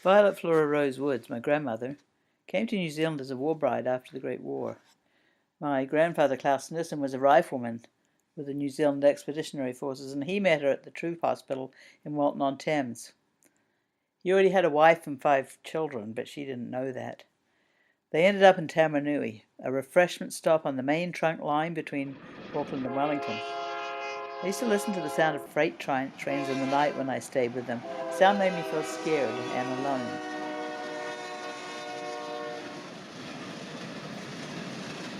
Violet Flora Rose Woods, my grandmother, came to New Zealand as a war bride after the Great War. My grandfather, Klaus Nissen, was a rifleman with the New Zealand Expeditionary Forces, and he met her at the Troop Hospital in Walton-on-Thames. He already had a wife and 5 children, but she didn't know that. They ended up in Tamarunui, a refreshment stop on the main trunk line between Auckland and Wellington. I used to listen to the sound of freight trains in the night when I stayed with them. The sound made me feel scared and alone.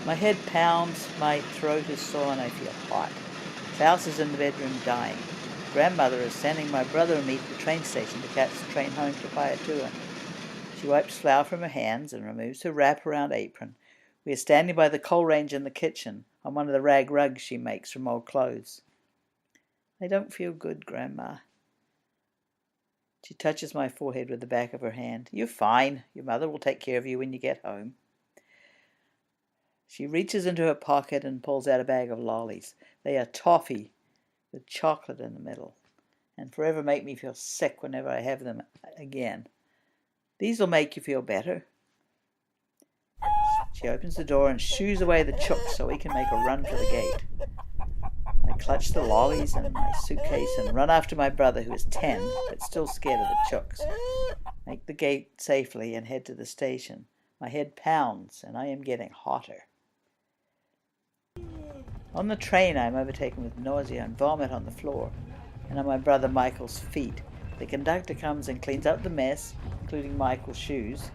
My head pounds, my throat is sore, and I feel hot. Klaus is in the bedroom dying. Grandmother is sending my brother and me to the train station to catch the train home to Paeatua. She wipes flour from her hands and removes her wrap-around apron. We are standing by the coal range in the kitchen on one of the rag rugs she makes from old clothes. I don't feel good, Grandma. She touches my forehead with the back of her hand. You're fine. Your mother will take care of you when you get home. She reaches into her pocket and pulls out a bag of lollies. They are toffee with chocolate in the middle, and forever make me feel sick whenever I have them again. These will make you feel better. She opens the door and shoos away the chooks so we can make a run for the gate. I clutch the lollies and my suitcase and run after my brother, who is 10 but still scared of the chooks. Make the gate safely and head to the station. My head pounds and I am getting hotter. On the train I am overtaken with nausea and vomit on the floor and on my brother Michael's feet. The conductor comes and cleans up the mess, including Michael's shoes.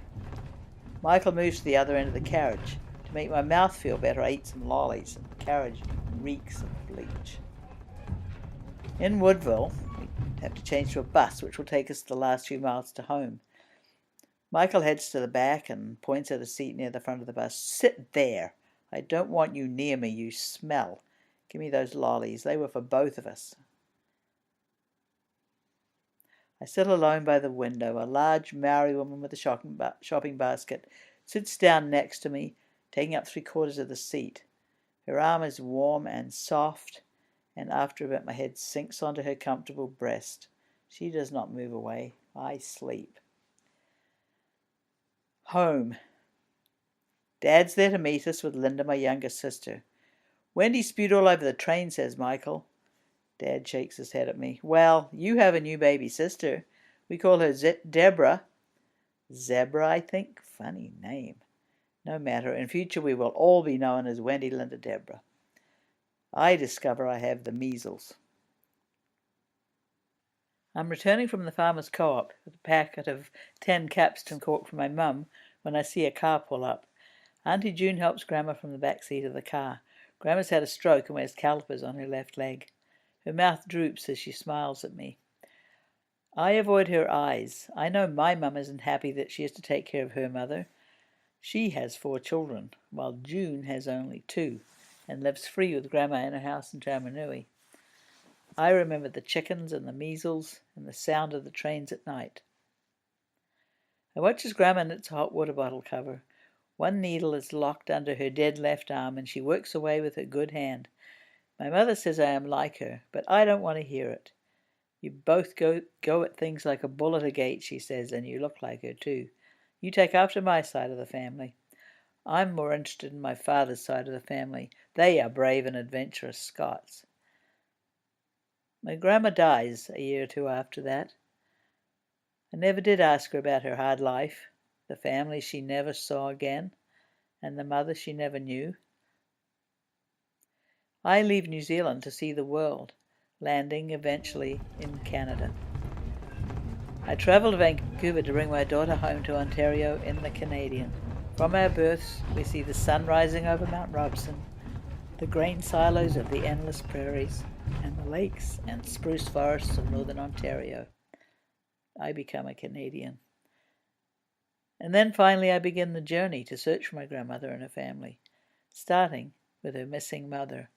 Michael moves to the other end of the carriage. To make my mouth feel better, I eat some lollies, and the carriage reeks of bleach. In Woodville, we have to change to a bus, which will take us the last few miles to home. Michael heads to the back and points at a seat near the front of the bus. Sit there. I don't want you near me, you smell. Give me those lollies. They were for both of us. I sit alone by the window. A large Maori woman with a shopping basket sits down next to me, taking up 3/4 of the seat. Her arm is warm and soft, and after a bit my head sinks onto her comfortable breast. She does not move away. I sleep. Home. Dad's there to meet us with Linda, my younger sister. Wendy spewed all over the train, says Michael. Dad shakes his head at me. Well, you have a new baby sister. We call her Deborah. Zebra, I think. Funny name. No matter. In future we will all be known as Wendy, Linda, Deborah. I discover I have the measles. I'm returning from the farmer's co-op with a packet of 10 Capstan cork for my mum when I see a car pull up. Auntie June helps Grandma from the back seat of the car. Grandma's had a stroke and wears calipers on her left leg. Her mouth droops as she smiles at me. I avoid her eyes. I know my mum isn't happy that she has to take care of her mother. She has 4 children, while June has only 2, and lives free with Grandma in her house in Tamarunui. I remember the chickens and the measles and the sound of the trains at night. I watch as Grandma knits a hot water bottle cover. One needle is locked under her dead left arm, and she works away with her good hand. My mother says I am like her, but I don't want to hear it. You both go at things like a bull at a gate, she says, and you look like her too. You take after my side of the family. I'm more interested in my father's side of the family. They are brave and adventurous Scots. My grandma dies a year or 2 after that. I never did ask her about her hard life, the family she never saw again, and the mother she never knew. I leave New Zealand to see the world, landing eventually in Canada. I travel to Vancouver to bring my daughter home to Ontario in the Canadian. From our berths, we see the sun rising over Mount Robson, the grain silos of the endless prairies, and the lakes and spruce forests of northern Ontario. I become a Canadian. And then finally I begin the journey to search for my grandmother and her family, starting with her missing mother.